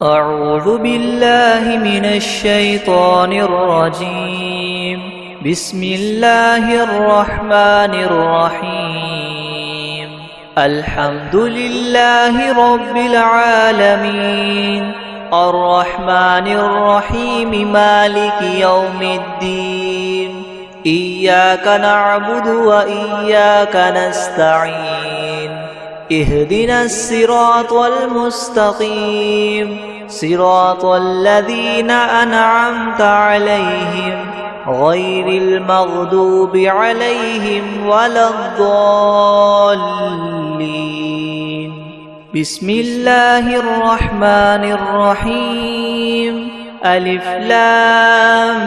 أعوذ بالله من الشيطان الرجيم. بسم الله الرحمن الرحيم. الحمد لله رب العالمين، الرحمن الرحيم، مالك يوم الدين. إياك نعبد وإياك نستعين. اهدنا الصراط المستقيم، صراط الذين أنعمت عليهم غير المغضوب عليهم ولا الضالين. بسم الله الرحمن الرحيم. ألف لام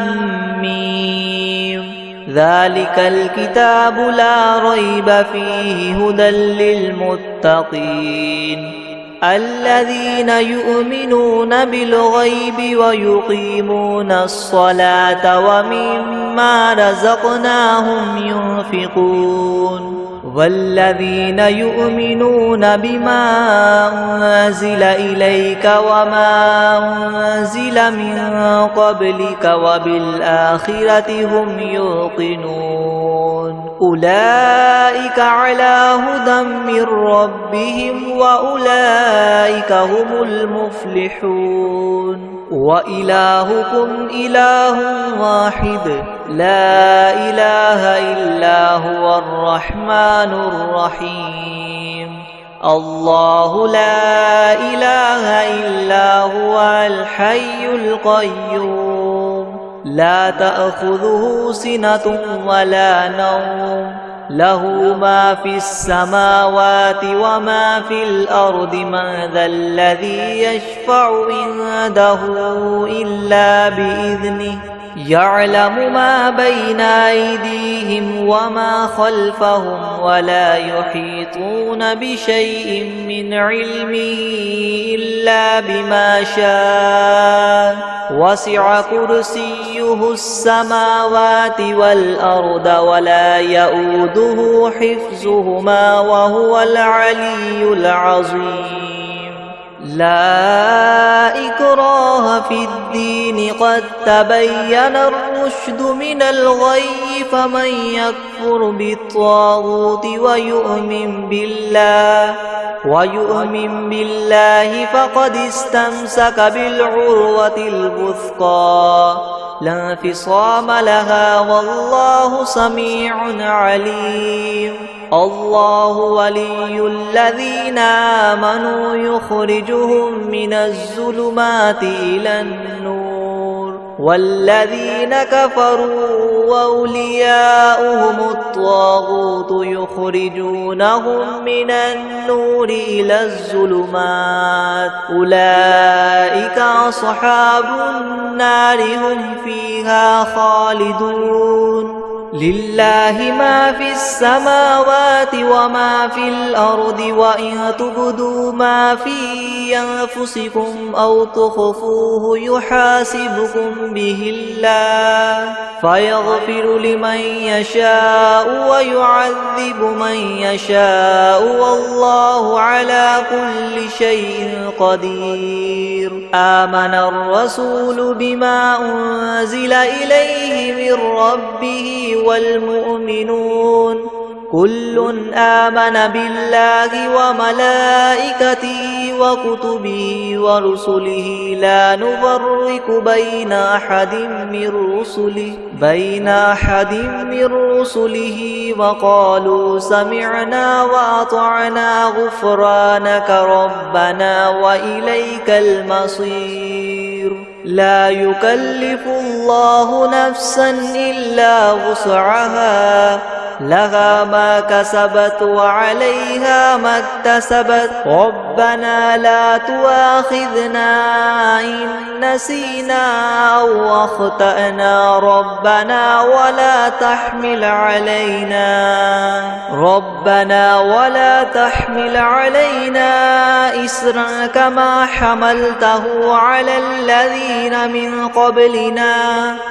ميم. ذلك الكتاب لا ريب فيه هدى للمتقين الذين يؤمنون بالغيب ويقيمون الصلاة ومما رزقناهم ينفقون والذين يؤمنون بما أنزل إليك وما أنزل من قبلك وبالآخرة هم يوقنون أولئك على هدى من ربهم وأولئك هم المفلحون. وإلهكم إله واحد لا إله إلا هو الرحمن الرحيم. الله لا إله إلا هو الحي القيوم لا تأخذه سنة ولا نوم له ما في السماوات وما في الأرض. من ذا الذي يشفع عنده إلا بإذنه يعلم ما بين أيديهم وما خلفهم ولا يحيطون بشيء من علمه إلا بما شاء. وسع كرسيه السماوات والأرض ولا يؤوده حفظهما وهو العلي العظيم. لا إكراه في الدين قد تبين الرشد من الغي. فمن يكفر بالطاغوت ويؤمن بالله فقد استمسك بالعروة الوثقى لا انفصام لها والله سميع عليم. الله ولي الذين آمنوا يخرجهم من الظلمات إلى النور والذين كفروا وأولياؤهم الطاغوت يخرجونهم من النور إلى الظلمات. أولئك أصحاب النار هم فيها خالدون. لله ما في السماوات وما في الأرض وإن تبدوا ما في أنفسكم أو تخفوه يحاسبكم به الله فيغفر لمن يشاء ويعذب من يشاء والله على كل شيء قدير. آمن الرسول بما أنزل إليه من ربه والمؤمنون كل آمن بالله وملائكته وكتبه ورسله لا نفرق بين أحد من رسله وقالوا سمعنا وأطعنا غفرانك ربنا وإليك المصير. لا يكلف الله نفسا إلا وسعها لها ما كسبت وعليها ما اكتسبت. ربنا لا تؤاخذنا إن نسينا أو أخطأنا ربنا ولا تحمل علينا إسرا كما حملته على الذين من قبلنا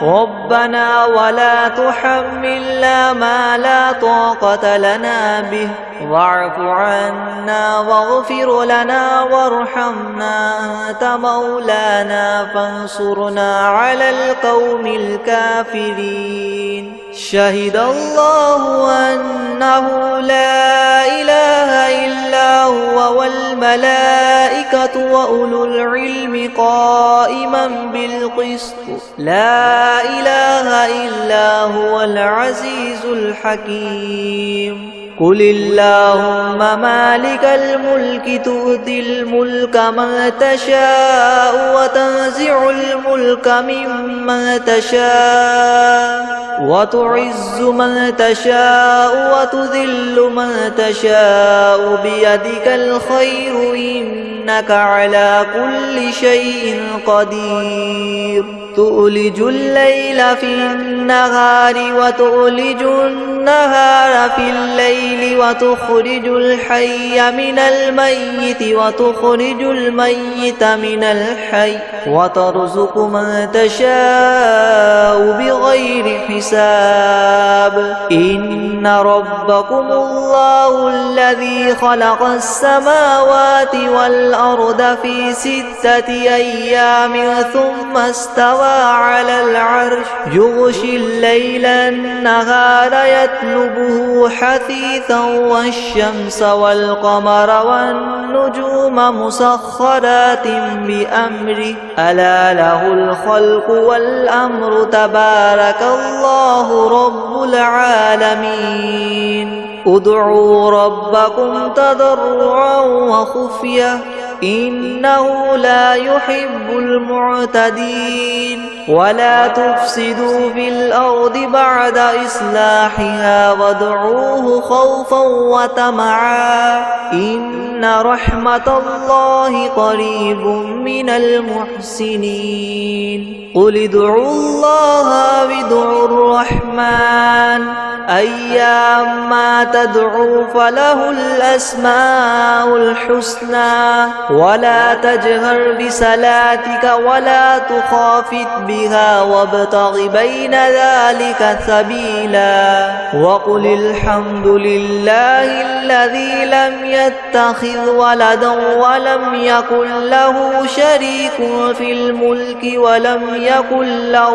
ربنا ولا تحملنا ما لا لا طاقة لنا به واعف عنا واغفر لنا وارحمنا أنت مولانا فانصرنا على القوم الكافرين شهد الله أنه لا إله إلا هو والملائكة وأولو العلم قائما بالقسط لا إله إلا هو العزيز الحكيم قل اللهم مالك الملك تؤتي الملك من تشاء وتنزع الملك ممن تشاء وتعز من تشاء وتذل من تشاء بيدك الخير إنك على كل شيء قدير تؤلج الليل في النهار وتؤلج النهار في الليل وتخرج الحي من الميت وتخرج الميت من الحي وترزق من تشاء بغير حساب إن ربكم الله الذي خلق السماوات والأرض في 6 أيام ثم استوى على العرش يغشي الليل النهار يطلبه حثيثا والشمس والقمر والنجوم مسخرات بأمره ألا له الخلق والأمر تبارك الله رب العالمين ادعوا ربكم تضرعا وخفية إنه لا يحب المعتدين ولا تفسدوا في الأرض بعد إصلاحها وادعوه خوفا وطمعا إن رحمة الله قريب من المحسنين قل ادعوا الله وادعوا الرحمن أيما تدعوا فله الأسماء الحسنى ولا تجهر بصلاتك ولا تخافت بها وابتغ بين ذلك سبيلا وقل الحمد لله الذي لم يتخذ ولدا ولم يكن له شريك في الملك ولم يكن له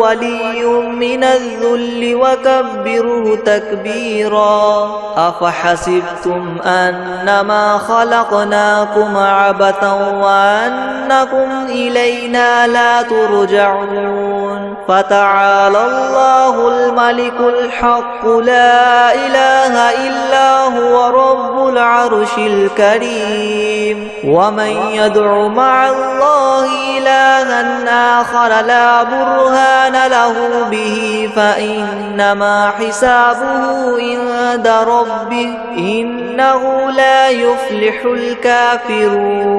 ولي من الذل وكبره تكبيرا أفحسبتم أنما خلقناكم عبثا وأنكم إلينا لا ترجعون فتعالى الله الملك الحق لا إله إلا هو رب العرش الكريم ومن يدع مع الله إلها آخر لا برهان له به فإنما حسابه عند ربه إنه لا يفلح الكافرون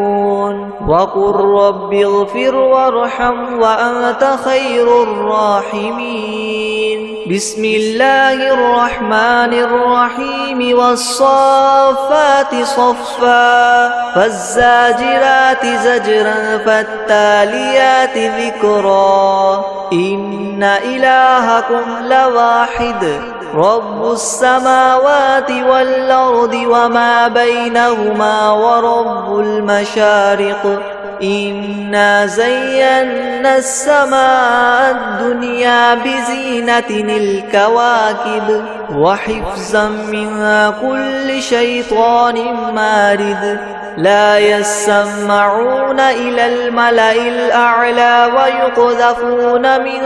وقل رب اغفر وارحم وأنت خير الراحمين بسم الله الرحمن الرحيم والصافات صفا فالزاجرات زجرا فالتاليات ذكرا إن إلهكم لواحد رب السماوات والأرض وما بينهما ورب المشارق إنا زينا السماء الدنيا بزينة الكواكب وحفظا من كل شيطان مارد لا يسمعون إلى الملأ الأعلى ويقذفون من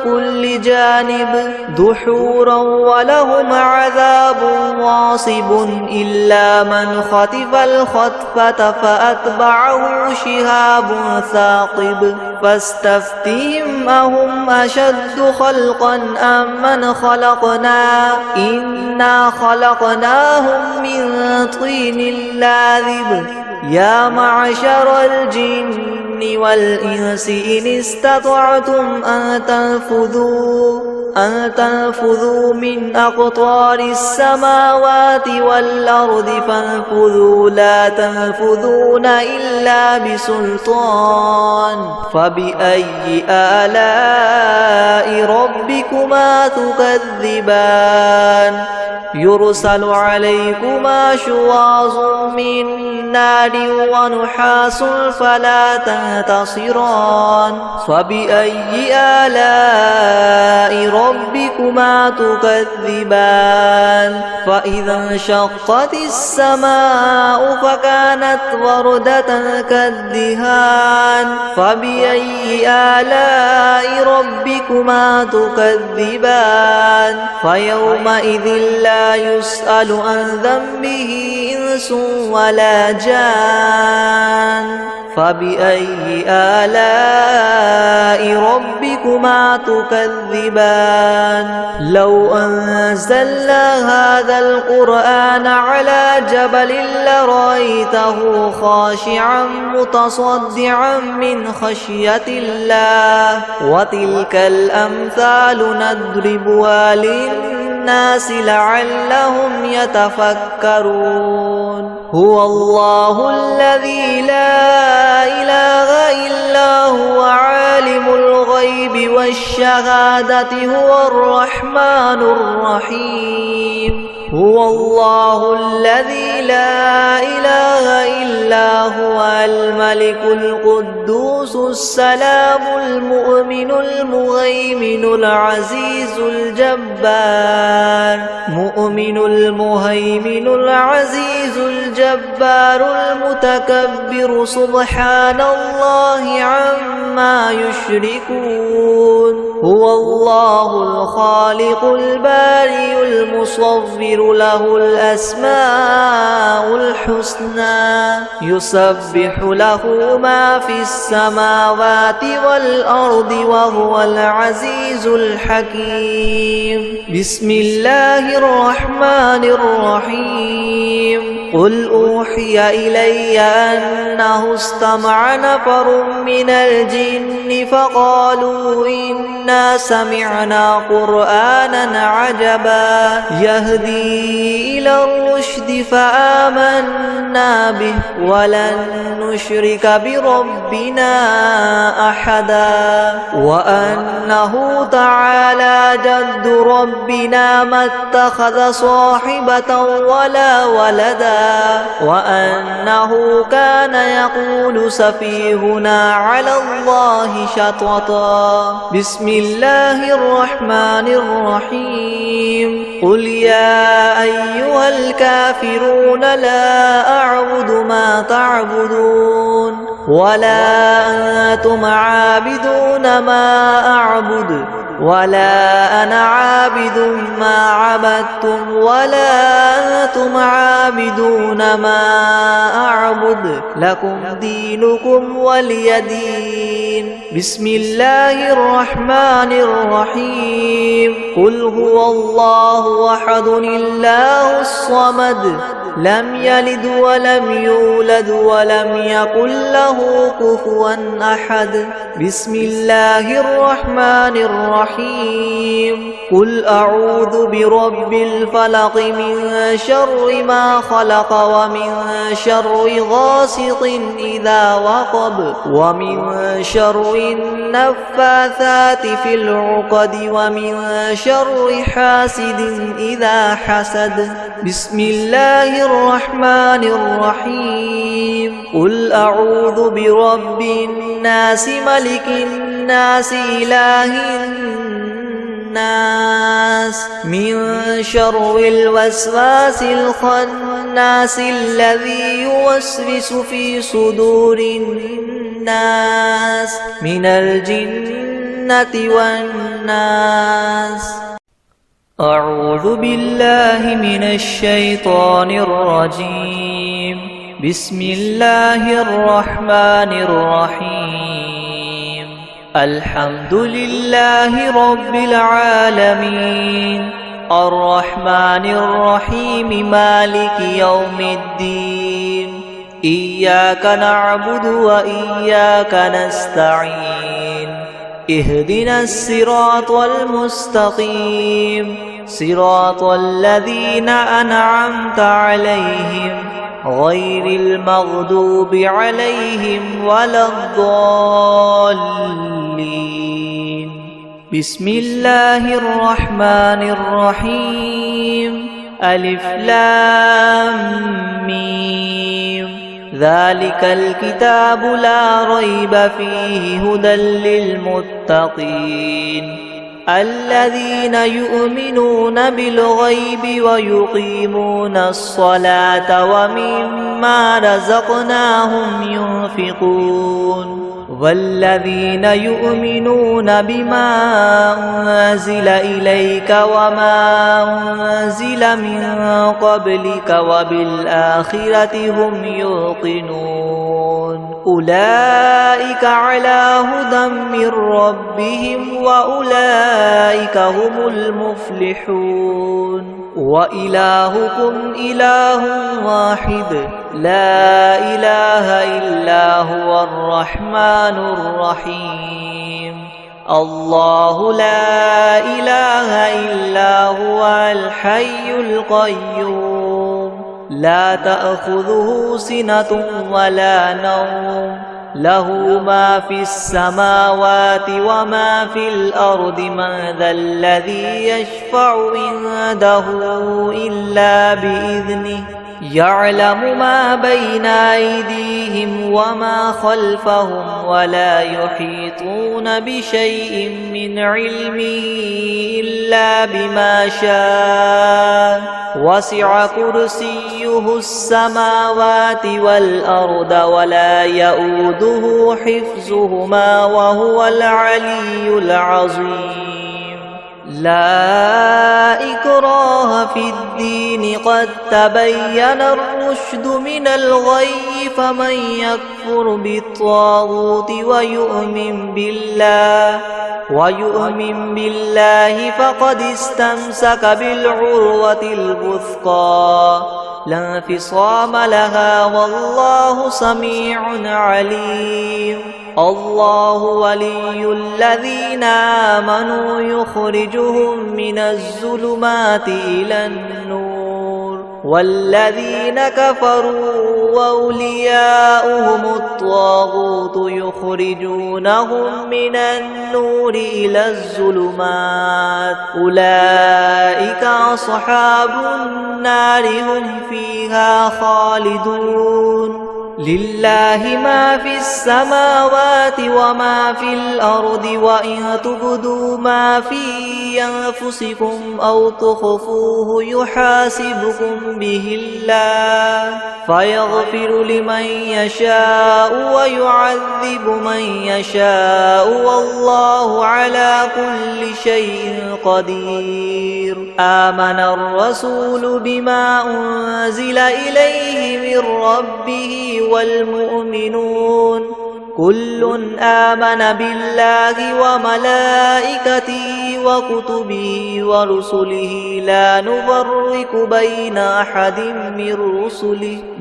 كل جانب دحورا ولهم عذاب واصب إلا من خطف الخطفة فأتبعه شهاب ثاقب فاستفتهم أهم أشد خلقا أم من خلقنا إنا خلقناهم من طين لاذب يا معشر الجن والإنس إن استطعتم أن تنفذوا من أقطار السماوات والأرض فانفذوا لا تنفذون إلا بسلطان فبأي آلاء ربكما تكذبان يرسل عليكما شواظ من نار ونحاس فلا تنتصران فبأي آلاء ربكما تكذبان فإذا انشقت السماء فكانت وردة كالدهان فبأي آلاء ربكما تكذبان فيومئذ لا يسأل عن ذنبه إنس ولا جان فبأي آلاء ربكما تكذبان لو أنزلنا هذا القرآن على جبل لرأيته خاشعا متصدعا من خشية الله وتلك الأمثال نضربها للناس لعلهم يتفكرون هو الله الذي لا إله إلا هو عالم الغيب والشهادة هو الرحمن الرحيم هو الله الذي لا إله إلا هو الملك القدوس السلام المؤمن المهيمن العزيز الجبار مؤمن المهيمن العزيز الجبار المتكبر سبحان الله عما يشركون هو الله الخالق البارئ المصور له الأسماء الحسنى يسبح له ما في السماوات والأرض وهو العزيز الحكيم بسم الله الرحمن الرحيم قل أوحي إلي أنه استمع نفر من الجن فقالوا إنا سمعنا قرآنا عجبا يهدي إلى الرشد فآمنا به ولن نشرك بربنا أحدا وأنه تعالى جد ربنا ما اتخذ صاحبة ولا ولدا وأنه كان يقول سفيهنا على الله شططا بسم الله الرحمن الرحيم قل يا أيها الكافرون لا أعبد ما تعبدون ولا أنتم عابدون ما أعبد ولا أنا عابد ما عبدتم ولا أنتم عابدون ما أعبد لكم دينكم ولي دين بسم الله الرحمن الرحيم قل هو الله أحد الله الصمد لم يلد ولم يولد ولم يكن له كفوا أحد بسم الله الرحمن الرحيم قل أعوذ برب الفلق من شر ما خلق ومن شر غاسق إذا وقب ومن شر النفاثات في العقد ومن شر حاسد إذا حسد بسم الله الرحمن الرحيم قل أعوذ برب الناس ملك الناس إله الناس من شر الوسواس الخناس الذي يوسوس في صدور الناس من الجنة والناس أعوذ بالله من الشيطان الرجيم بسم الله الرحمن الرحيم الحمد لله رب العالمين الرحمن الرحيم مالك يوم الدين إياك نعبد وإياك نستعين اهدنا الصراط المستقيم صراط الذين أنعمت عليهم غير المغضوب عليهم ولا الضالين. بسم الله الرحمن الرحيم. ألف لام ميم. ذلك الكتاب لا ريب فيه هدى للمتقين الذين يؤمنون بالغيب ويقيمون الصلاة ومما رزقناهم ينفقون والذين يؤمنون بما أنزل إليك وما أنزل من قبلك وبالآخرة هم يوقنون أولئك على هدى من ربهم وأولئك هم المفلحون. وإلهكم إله واحد لا إله إلا هو الرحمن الرحيم. الله لا إله إلا هو الحي القيوم لا تأخذه سنة ولا نوم له ما في السماوات وما في الأرض من ذا الذي يشفع عنده إلا بإذنه يعلم ما بين أيديهم وما خلفهم ولا يحيطون بشيء من علمه إلا بما شاء وسع كرسيه السماوات والأرض ولا يؤوده حفظهما وهو العلي العظيم. لا إكراه في الدين قد تبين الرشد من الغي فمن يكفر بالطاغوت ويؤمن بالله فقد استمسك بالعروة الوثقى لا انفصام لها والله سميع عليم. الله ولي الذين آمنوا يخرجهم من الظلمات إلى النور والذين كفروا وأولياؤهم الطاغوت يخرجونهم من النور إلى الظلمات أولئك أصحاب النار هم فيها خالدون. لله ما في السماوات وما في الأرض وإن تبدوا ما في أنفسكم أو تخفوه يحاسبكم به الله فيغفر لمن يشاء ويعذب من يشاء والله على كل شيء قدير. آمن الرسول بما أنزل إليه من ربه والمؤمنون كل آمن بالله وملائكته وكتبه ورسله لا نفرق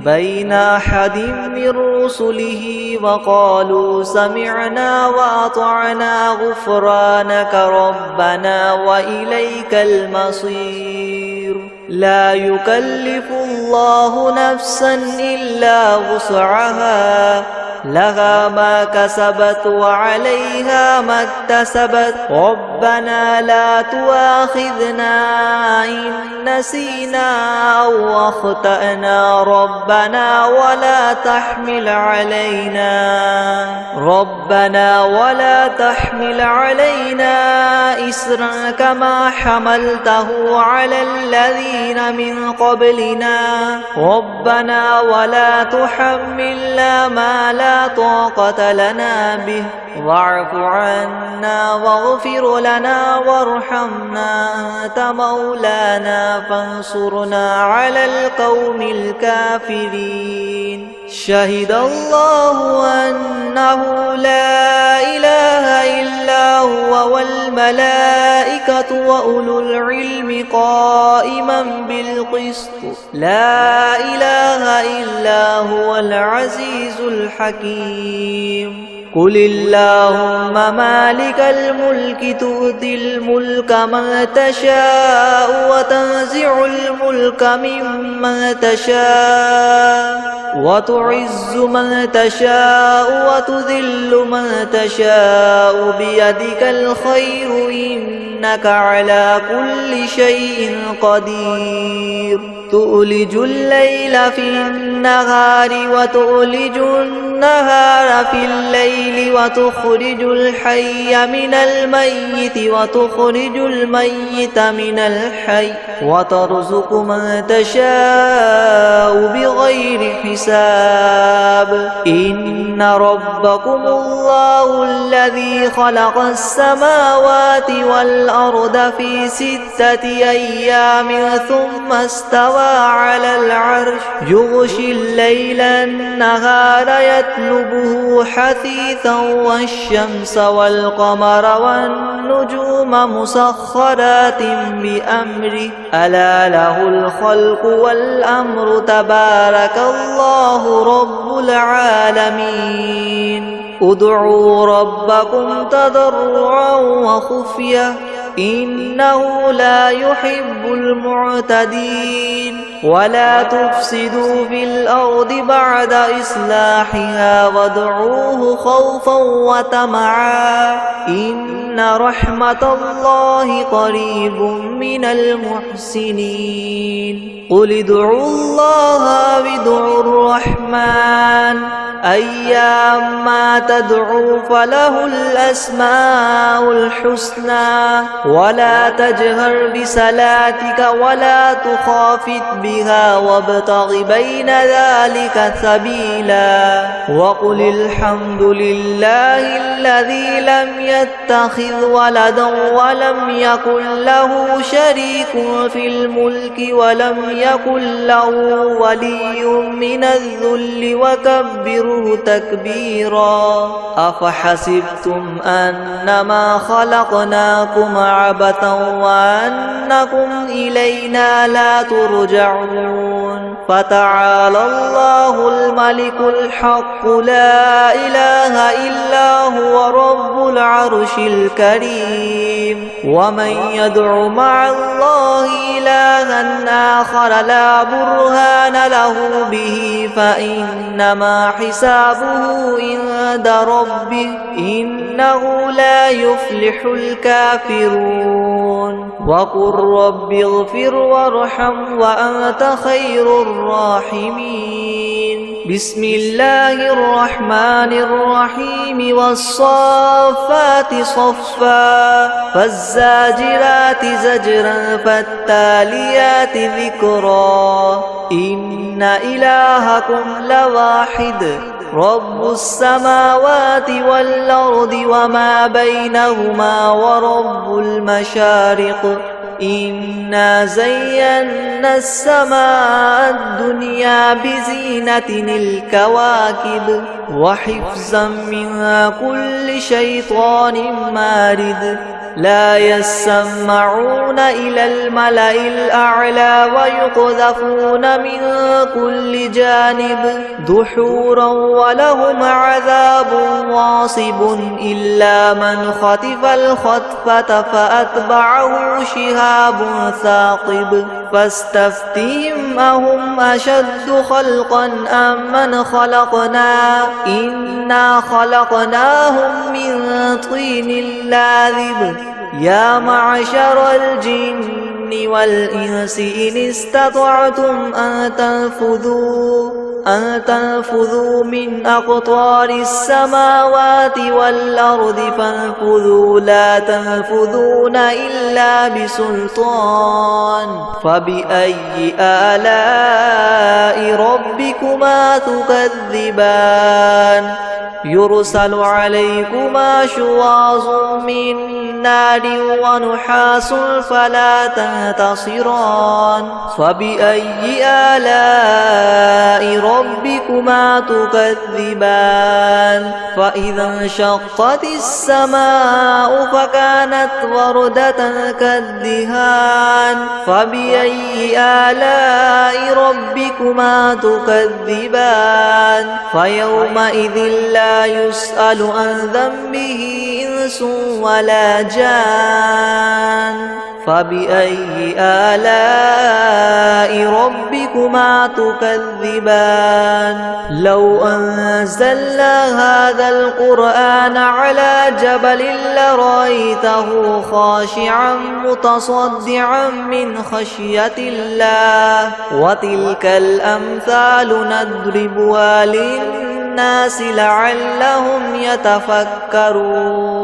بين أحد من رسله وقالوا سمعنا وأطعنا غفرانك ربنا وإليك المصير. لا يكلف الله نفسا إلا وسعها لها ما كسبت وعليها ما اكتسبت ربنا لا تؤاخذنا إن نسينا أو أخطأنا ربنا ولا تحمل علينا إسرا كما حملته على الذين من قبلنا ربنا ولا تحملنا ما لا طاقة لنا به واعف عنا واغفر لنا وارحمنا أنت مولانا فانصرنا على القوم الكافرين. شهد الله أنه لا إله إلا هو والملائكة والملائكة وأولو العلم قائما بالقسط لا إله إلا هو العزيز الحكيم قل اللهم مالك الملك تؤتي الملك من تشاء وتنزع الملك ممن تشاء وتعز من تشاء وتذل من تشاء بيدك الخير إنك على كل شيء قدير تؤلج الليل في النهار وتؤلج النهار في الليل وتخرج الحي من الميت وتخرج الميت من الحي وترزق من تشاء بغير حساب إن ربكم الله الذي خلق السماوات والأرض في 6 أيام ثم استوى على العرش يغشي الليل النهار يطلبه حثيثا والشمس والقمر والنجوم مسخرات بأمره ألا له الخلق والأمر تبارك الله رب العالمين ادعوا ربكم تضرعا وخفية إنه لا يحب المعتدين ولا تفسدوا في الأرض بعد إصلاحها وادعوه خوفا وطمعا إن رحمة الله قريب من المحسنين قل ادعوا الله وادعوا الرحمن أيما تدعوا فله الأسماء الحسنى ولا تجهر بصلاتك ولا تخافت بها وابتغ بين ذلك سبيلا وقل الحمد لله الذي لم يتخذ ولدا ولم يكن له شريك في الملك ولم يكن له ولي من الذل وكبره تكبيرا أفحسبتم أنما خلقناكم عبثا وأنكم إلينا لا ترجعون فتعالى الله الملك الحق لا إله إلا هو رب العرش الكريم ومن يدع مع الله إلها آخر لا برهان له به فإنما حسابه عند ربه إنه لا يفلح الكافرون وقل رب اغفر وارحم وأنت خير الراحمين بسم الله الرحمن الرحيم والصافات صفا فالزاجرات زجرا فالتاليات ذكرا إن إلهكم لواحد رب السماوات والأرض وما بينهما ورب المشارق إنا زينا السماء الدنيا بزينة الكواكب وحفظا من كل شيطان مارد لا يسمعون إلى الملأ الأعلى ويقذفون من كل جانب دحورا ولهم عذاب واصب إلا من خطف الخطفة فأتبعه شهاب ثاقب فاستفتهم أهم أشد خلقا أم من خلقنا إنا خلقناهم من طين لاذب يا معشر الجن والإنس إن استطعتم أن تنفذوا من أقطار السماوات والأرض فانفذوا لا تنفذون إلا بسلطان فبأي آلاء ربكما تكذبان يرسل عليكما شواظ من نار ونحاس فلا تنتصران فبأي آلاء ربكما تكذبان فإذا انشقت السماء فكانت وردة كالدهان فبأي آلاء ربكما تكذبان فيومئذ لا يسأل عن ذنبه إنس ولا جان فبأي آلاء ربكما تكذبان لو أنزلنا هذا القرآن على جبل لرأيته خاشعا متصدعا من خشية الله وتلك الأمثال نضربها للناس لعلهم يتفكرون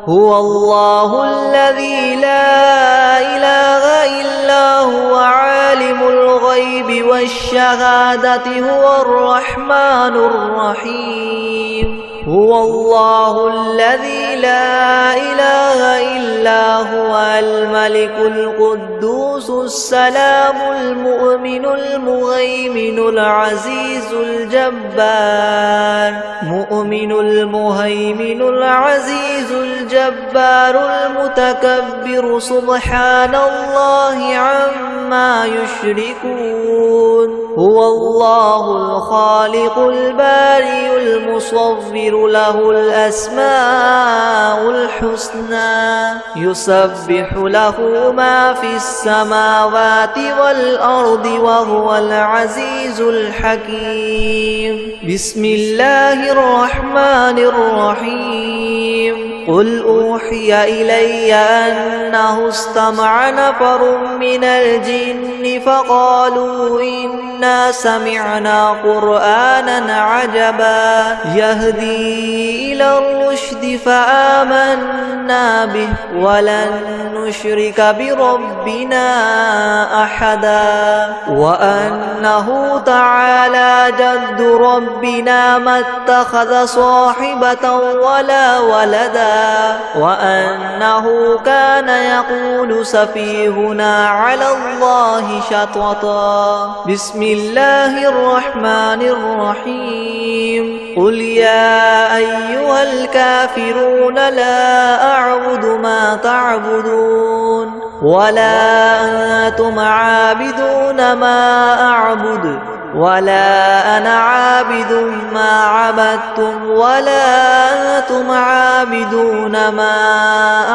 هو الله الذي لا إله إلا هو عالم الغيب والشهادة هو الرحمن الرحيم هو الله الذي لا إله إلا هو الملك القدوس السلام المؤمن المهيمن العزيز الجبار مؤمن المهيمن العزيز الجبار المتكبر سبحان الله عما يشركون هو الله الخالق البارئ المصور له الأسماء الحسنى يسبح له ما في السماوات والأرض وهو العزيز الحكيم بسم الله الرحمن الرحيم قل أوحي إلي أنه استمع نفر من الجن فقالوا إنا سمعنا قرآنا عجبا يهدي إلى الرشد فآمنا به ولن نشرك بربنا أحدا وأنه تعالى جد ربنا ما اتخذ صاحبة ولا ولدا وأنه كان يقول سفيهنا على الله شططا بسم الله الرحمن الرحيم قل يا أيها الكافرون لا أعبد ما تعبدون ولا أنتم عابدون ما أعبد ولا أنا عابد ما عبدتم ولا أنتم عابدون ما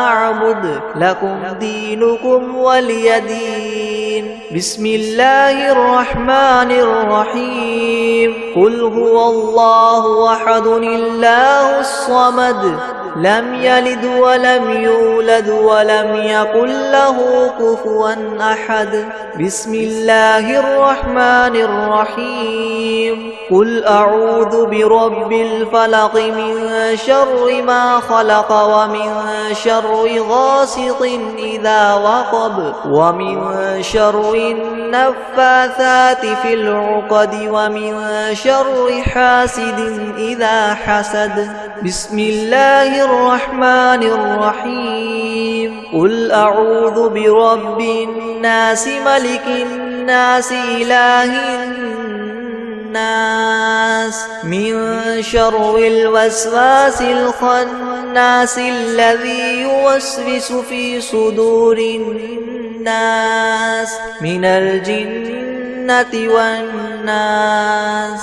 أعبد لكم دينكم ولي دين بسم الله الرحمن الرحيم قل هو الله أحد الله الصمد لم يلد ولم يولد ولم يكن له كفوا أحد بسم الله الرحمن الرحيم قل أعوذ برب الفلق من شر ما خلق ومن شر غاسق إذا وقب ومن شر النفاثات في العقد ومن شر حاسد إذا حسد بسم الله الرحمن الرحيم قل أعوذ برب الناس ملك الناس إله الناس من شر الوسواس الخناس الذي يوسوس في صدور الناس من الجنة والناس